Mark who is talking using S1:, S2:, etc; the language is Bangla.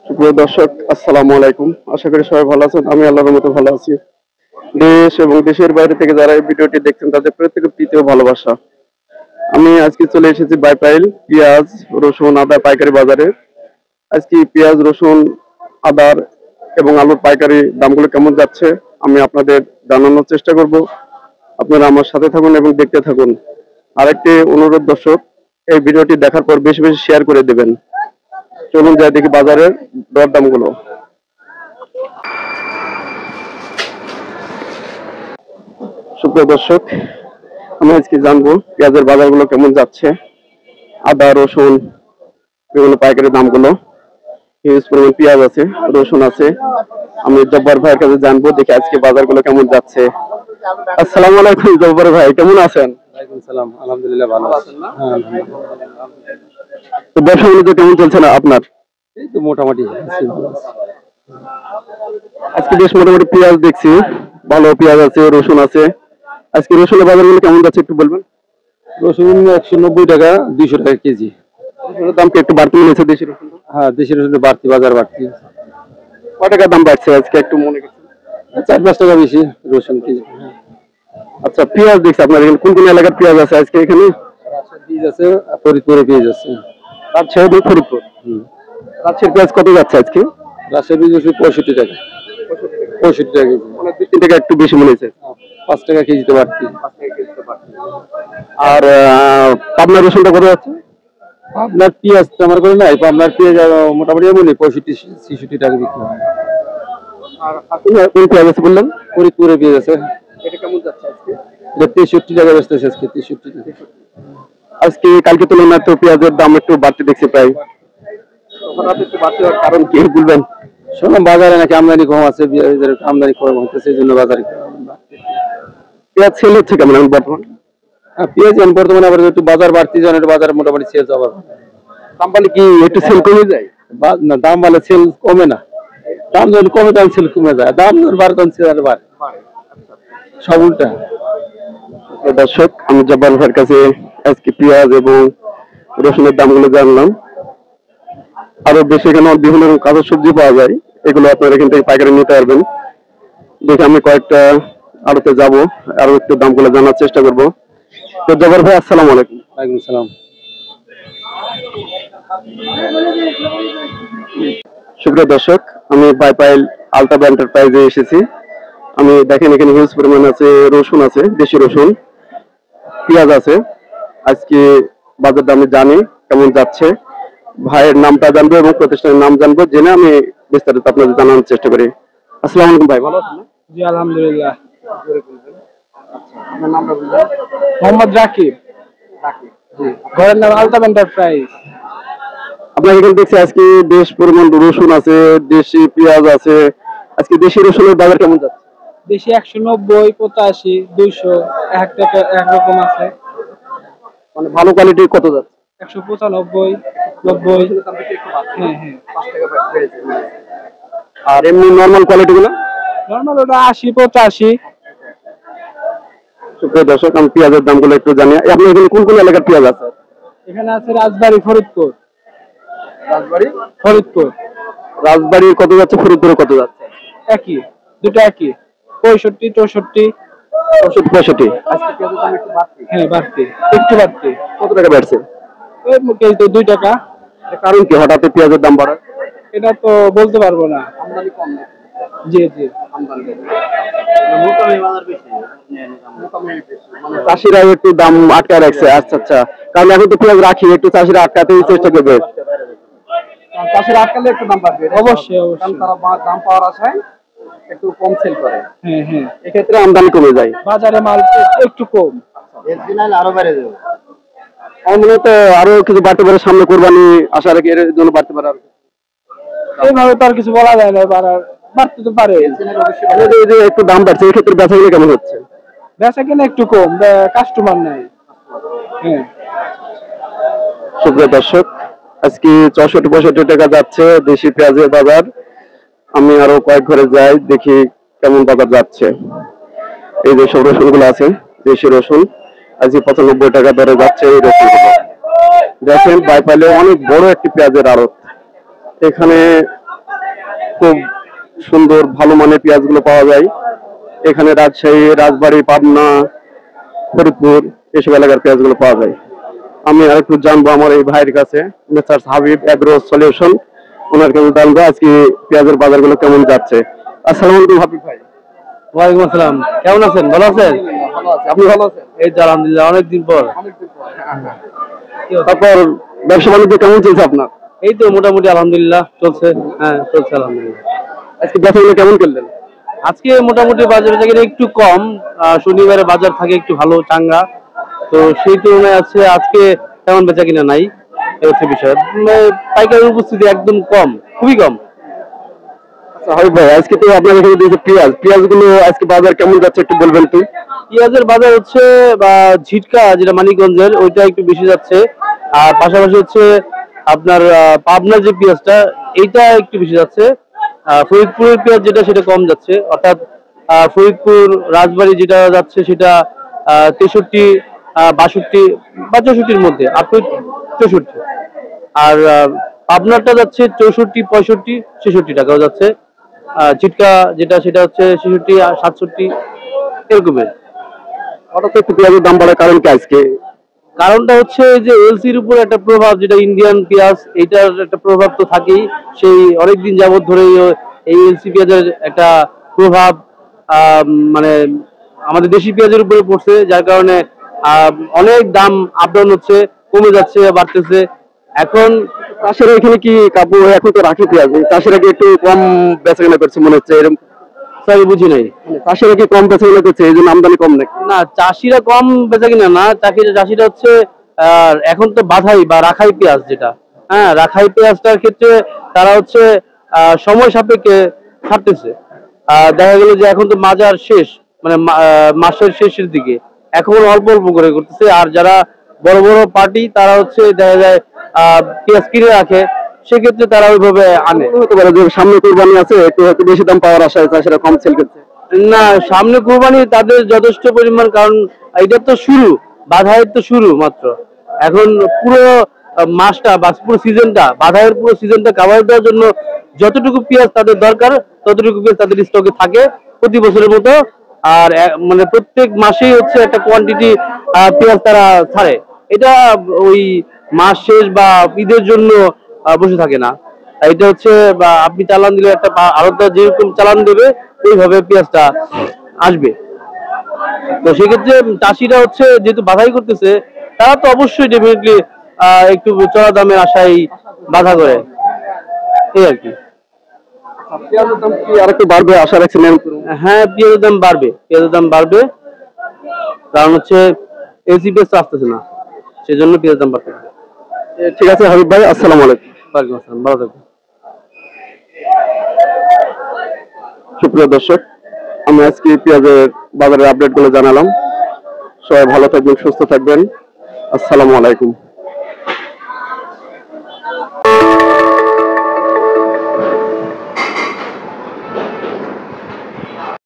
S1: সুপ্রিয় দর্শক, আসসালামু আলাইকুম। আশা করি সবাই ভালো আছেন। আমি আল্লাহর মতো ভালো আছি। দেশ এবং দেশের বাইরে থেকে যারা এই ভিডিওটি দেখছেন তাদের প্রত্যেকের প্রীতি ও ভালোবাসা। আমি আজকে চলে এসেছি বাইপাইল পেঁয়াজ, রসুন, আদা পাইকারি বাজারে। আজকে পেঁয়াজ, রসুন, আদার এবং আলুর পাইকারি দামগুলো কেমন যাচ্ছে আমি আপনাদের জানানোর চেষ্টা করব। আপনারা আমার সাথে থাকুন এবং দেখতে থাকুন। আরেকটি অনুরোধ দর্শক, এই ভিডিওটি দেখার পর বেশি বেশি শেয়ার করে দেবেন। চলুন যাই দেখি বাজারের দরদামগুলো। সুপ্রিয় দর্শক, আমি আজকে জানবো পেঁয়াজের বাজারগুলো কেমন যাচ্ছে, আদা, রসুন, বিভিন্ন পাইকারি দামগুলো। হিউজ পরিমাণ পেঁয়াজ আছে, রসুন আছে। আমি জব্বার ভাইয়ের কাছে জানবো, দেখি আজকে বাজারগুলো কেমন যাচ্ছে। আসসালামু আলাইকুম জব্বার ভাই, কেমন আছেন?
S2: ওয়ালাইকুম সালাম, আলহামদুলিল্লাহ ভালো আছেন না? হ্যাঁ,
S1: তো ব্যবসা বাণিজ্য কেমন চলছে না আপনার?
S2: এই তো মোটামুটি আছি, ভালো আছি।
S1: আজকে বেশ মোটামুটি পেঁয়াজ দেখছি, ভালো পেঁয়াজ আছে, রসুন আছে। আজকে রসুনের বাজারগুলো কেমন যাচ্ছে একটু বলবেন?
S2: রসুন 190 টাকা, 200 টাকা কেজি।
S1: রসুনের দাম কি একটু বাড়তি মিলেছে দেশি রসুন?
S2: হ্যাঁ, দেশের রসুন বাড়তি, বাজার বাড়তি।
S1: কয় টাকা দাম বাড়ছে আজকে একটু মনে করছেন?
S2: 4-5 টাকা বেশি রসুন কেজি।
S1: আচ্ছা, পেঁয়াজ দেখছি আপনার এখানে কোন কোন এলাকার পেঁয়াজ আছে আজকে এখানে?
S2: বীজ আছে, ফরিদপুরে পেঁয়াজ আছে।
S1: রাজশাহী এবং ফরিদপুর।
S2: হুম।
S1: রাজশাহীর পেঁয়াজ কত যাচ্ছে আজকে?
S2: রাজশাহীর বীজ আছে 65 টাকা। 65 টাকা কেজি।
S1: মানে 2-3 টাকা একটু বেশি মনে হয়েছে।
S2: 5 টাকা কেজিতে বাড়তি।
S1: আর পাবনা রসুনটা কত যাচ্ছে?
S2: আপনার পেঁয়াজ তো আমার করে নাই, আপনার পেঁয়াজ মোটামুটি এমনই 65-66 টাকা বিক্রি হয়।
S1: আর আপনি কোন পেঁয়াজ আছে বললেন?
S2: ফরিদপুরে পেঁয়াজ আছে,
S1: এটা কেমন যাচ্ছে আজকে?
S2: এটা 63 টাকা বেচতেছে আজকে, 63 টাকা।
S1: আজকে কালকে তুলনায় তো পেঁয়াজের দাম একটু বাড়তি দেখছি প্রায়। হঠাৎ একটু বাড়তি হওয়ার কারণ কি বলবেন?
S2: শুনলাম বাজারে নাকি আমদানি কম আছে, পেঁয়াজের আমদানি কম হচ্ছে, এই জন্য বাজারে বাড়তি।
S1: পেঁয়াজ সেল হচ্ছে কেমন এখন বর্তমান?
S2: হ্যাঁ, পেঁয়াজ এখন বর্তমানে আবার একটু বাজার বাড়তি, জানেন বাজার মোটামুটি সেল আবার
S1: দাম বলে কি একটু সেল কমে যায়?
S2: না, দাম বাড়লে সেল কমে না। দাম যখন কমে তখন সেল কমে যায়, দাম যখন বাড়ে তখন সেল আর বাড়ে, সব উল্টা।
S1: দর্শক, আমি জব্বার ভাইয়ের কাছে আজকে পেঁয়াজ এবং রসুনের দামগুলো জানলাম। আরো বেশি এখানে বিভিন্ন রকম কাঁচা সবজি পাওয়া যায়, এগুলো আপনারা এখান থেকে পাইকারি নিতে পারবেন। দেখে আমি কয়েকটা আড়তে যাব, আরো একটু দামগুলো জানার চেষ্টা করব। তো জব্বার ভাই, আসসালামু আলাইকুম।
S2: ওয়ালাইকুম সালাম।
S1: সুপ্রিয় দর্শক, আমি বাইপাইল আলতাবা এন্টারপ্রাইজে এসেছি। আমি দেখেন এখানে হিউজ পরিমাণ আছে, রসুন আছে, দেশি রসুন, পেঁয়াজ আছে। আজকে বাজার দাম আমি জানি কেমন যাচ্ছে, ভাইয়ের নামটা জানবো এবং প্রতিষ্ঠানের নাম জানবো, জেনে আমি বিস্তারিত আপনাদের জানানোর চেষ্টা করি। আসসালামু আলাইকুম ভাই, ভালো আছেন?
S2: জি আলহামদুলিল্লাহ।
S1: আপনার নামটা বলবেন?
S2: মোহাম্মদ রাকিব। জি, ঘরের নাম আলতাব এন্টারপ্রাইজ।
S1: আপনার এখানে দেখছি আজকে বেশ পরিমাণ রসুন আছে, দেশি পেঁয়াজ আছে। আজকে দেশি রসুনের বাজার কেমন যাচ্ছে?
S2: দেশি 190, 85, 200, এক টাকা একরকম আছে।
S1: মানে ভালো কোয়ালিটির কত যাচ্ছে?
S2: 195, 90। হ্যাঁ হ্যাঁ।
S1: আর এমনি নর্মাল কোয়ালিটি গুলো?
S2: নর্মাল ওটা 80, 85।
S1: সুপ্রিয় দর্শক, আমি পেঁয়াজের দামগুলো একটু জানি। আপনার এখানে কোন কোন এলাকার পেঁয়াজ আছে?
S2: এখানে আছে রাজবাড়ী, ফরিদপুর।
S1: রাজবাড়ি,
S2: ফরিদপুর
S1: রাজবাড়ি কত যাচ্ছে, ফরিদপুরে কত যাচ্ছে?
S2: একই, দুটো একই, 65, 64।
S1: 65।
S2: হ্যাঁ বাড়তি, একটু বাড়তি।
S1: কত টাকা বাড়ছে?
S2: ওই কেজিতে 2 টাকা।
S1: এর কারণ কি হঠাৎ পেঁয়াজের দাম বাড়ার?
S2: এটা তো বলতে পারবো না। জি জি।
S1: চাষিরা একটু দাম আটকা রাখছে। আচ্ছা আচ্ছা, কারণ এখন তো পেঁয়াজ রাখি, একটু চাষিরা আটকাতেই চেষ্টা করবে। চাষিরা আটকালে একটু দাম বাড়বে,
S2: অবশ্যই অবশ্যই।
S1: কারণ তারা দাম পাওয়ার আশায় একটু কম সেল করে।
S2: হ্যাঁ হ্যাঁ।
S1: এক্ষেত্রে আমদানি কমে যায়,
S2: বাজারে মাল একটু কম।
S1: আরো বেড়ে যাবে। আমার মনে হয় তো আরো কিছু বাড়তে পারে, সামনে কোরবানি আশা রাখি, এর জন্য বাড়তে পারে। আর
S2: এইভাবে তো আর কিছু বলা যায় না, বাড়তে তো পারে।
S1: এই যে একটু দাম বাড়ছে, এক্ষেত্রে বেচা কিনা কেমন হচ্ছে?
S2: বেচা কিনা একটু কম, কাস্টমার নাই। হ্যাঁ।
S1: সুপ্রিয় দর্শক, আজকে 64-65 টাকা যাচ্ছে দেশি পেঁয়াজের বাজার। আমি আরো কয়েক ঘরে যাই, দেখি কেমন বাজার যাচ্ছে। এই যে সব রসুন গুলো আছে, দেশি রসুন, আজকে 95 টাকা দরে যাচ্ছে এই রসুন গুলো। দেখেন বাইপাইলে অনেক বড় একটি পেঁয়াজের আড়ত। এখানে খুব সুন্দর ভালো মানের পেঁয়াজগুলো পাওয়া যায়। এখানে রাজশাহী, রাজবাড়ী, পাবনা, ফরিদপুর এসব এলাকার পেঁয়াজগুলো পাওয়া যায়। আমি আর একটু জানবো আমার এই ভাইয়ের কাছে, মিস্টার হাবিব এগ্রো সলিউশন, ওনার কাছে জানবো আজকে পেঁয়াজের বাজারগুলো কেমন যাচ্ছে। আসসালামু আলাইকুম হাবিব ভাই।
S2: ওয়ালাইকুম আসসালাম, কেমন আছেন? ভালো আছেন?
S1: ভালো আছি, আপনি ভালো আছেন?
S2: এই তো আলহামদুলিল্লাহ, অনেকদিন পর।
S1: তারপর ব্যবসা বাণিজ্য কেমন চলছে আপনার?
S2: এই তো মোটামুটি আলহামদুলিল্লাহ চলছে। হ্যাঁ, চলছে আলহামদুলিল্লাহ।
S1: আজকে বেচাগুলো কেমন করলেন?
S2: আজকে মোটামুটি বাজার থেকে একটু কম। শনিবারে বাজার থাকে একটু ভালো চাঙ্গা, তো সেই তুলনায় আছে আজকে তেমন বেচা কিনা নাই। এই হচ্ছে বিষয়। পাইকারের উপস্থিতি একদম কম, খুবই কম।
S1: আচ্ছা হাবিব ভাই, আজকে তো আপনার এখানে দিয়েছে পেঁয়াজগুলো আজকে বাজার কেমন যাচ্ছে একটু বলবেন তুই?
S2: পেঁয়াজের বাজার হচ্ছে বা ঝিটকা যেটা মানিকগঞ্জের, ওইটা একটু বেশি যাচ্ছে। আর পাশাপাশি হচ্ছে আপনার পাবনার যে পেঁয়াজটা, এইটা একটু বেশি যাচ্ছে। ফরিদপুরের পেঁয়াজ যেটা, সেটা কম যাচ্ছে। অর্থাৎ ফরিদপুর, রাজবাড়ী যেটা যাচ্ছে সেটা 63, 62 বা 64-র মধ্যে, আপ টু 64। আর পাবনারটা যাচ্ছে 64, 65, 66 টাকাও যাচ্ছে। চিটকা যেটা, সেটা হচ্ছে 66 আর 67 এরকমের।
S1: হঠাৎ একটু পেঁয়াজের দাম বাড়ার কারণ কি আজকে?
S2: কারণটা হচ্ছে যে এলসির উপর একটা প্রভাব, যেটা ইন্ডিয়ান পেঁয়াজ, এইটার একটা প্রভাব তো থাকেই। সেই অনেকদিন যাবত ধরে এই এলসি পেঁয়াজের একটা প্রভাব মানে আমাদের দেশি পেঁয়াজের উপরে পড়ছে, যার কারণে অনেক দাম আপ ডাউন হচ্ছে, কমে যাচ্ছে, বাড়তেছে। এখন
S1: চাষিরা এখানে কি কাবু এখন তো রাখি পেঁয়াজ, চাষিরা কি একটু কম বেচাকেনা করছে মনে হচ্ছে এরকম?
S2: সরি, বুঝি নাই।
S1: চাষিরা কি কম বেচাকেনা করছে এই জন্য আমদানি কম নাকি?
S2: না, চাষিরা কম বেচা কিনা না, চাষিরা হচ্ছে এখন তো বাধাই বা রাখাই পেঁয়াজ যেটা, হ্যাঁ, রাখাই পেঁয়াজটার ক্ষেত্রে তারা হচ্ছে সময় সাপেক্ষে ছাড়তেছে। দেখা গেল যে এখন তো মাজার শেষ, মানে মাসের শেষের দিকে, এখন অল্প অল্প করে করতেছে। আর যারা বড় বড় পার্টি, তারা হচ্ছে দেখা যায় পেঁয়াজ কিনে রাখে, সেক্ষেত্রে তারা ওইভাবে আনে।
S1: হতে পারে যে সামনে কোরবানি আছে, একটু হয়তো বেশি দাম পাওয়ার আশায় চাষিরা কম সেল করছে।
S2: না, সামনে কোরবানি তাদের যথেষ্ট পরিমাণ, কারণ এটা তো শুরু, বাধাইয়ের তো শুরু মাত্র। এখন পুরো মাসটা বা পুরো সিজনটা, বাধাইয়ের পুরো সিজনটা কাভার দেওয়ার জন্য যতটুকু পেঁয়াজ তাদের দরকার, ততটুকু পেঁয়াজ তাদের স্টকে থাকে প্রতি বছরের মতো। আর মানে প্রত্যেক মাসেই হচ্ছে একটা কোয়ান্টিটি পেঁয়াজ তারা ছাড়ে। এটা ওই মাস শেষ বা ঈদের জন্য বসে থাকে না। এটা হচ্ছে বা আপনি চালান দিলে একটা আড়তদার যেরকম চালান দেবে, ওইভাবে পেঁয়াজটা আসবে। তো সেক্ষেত্রে চাষিরা হচ্ছে যেহেতু বাধাই করতেছে, তারা তো অবশ্যই ডেফিনেটলি একটু চড়া দামের আশায় বাধা করে, এই আর কি।
S1: পেঁয়াজের দাম কি আর একটু বাড়বে আশা রাখছেন এরকম?
S2: হ্যাঁ, পেঁয়াজের দাম বাড়বে, পেঁয়াজের দাম বাড়বে। কারণ হচ্ছে এলসি পেঁয়াজ তো আসতেছে না, সেজন্য পেঁয়াজের দাম বাড়বে।
S1: ঠিক আছে হাবিব ভাই, আসসালামু আলাইকুম।
S2: ওয়ালাইকুম আসসালাম, ভালো থাকবেন।
S1: সুপ্রিয় দর্শক, আমি আজকে পেঁয়াজের বাজারের আপডেট গুলো জানালাম। সবাই ভালো থাকবেন, সুস্থ থাকবেন। আসসালামু আলাইকুম।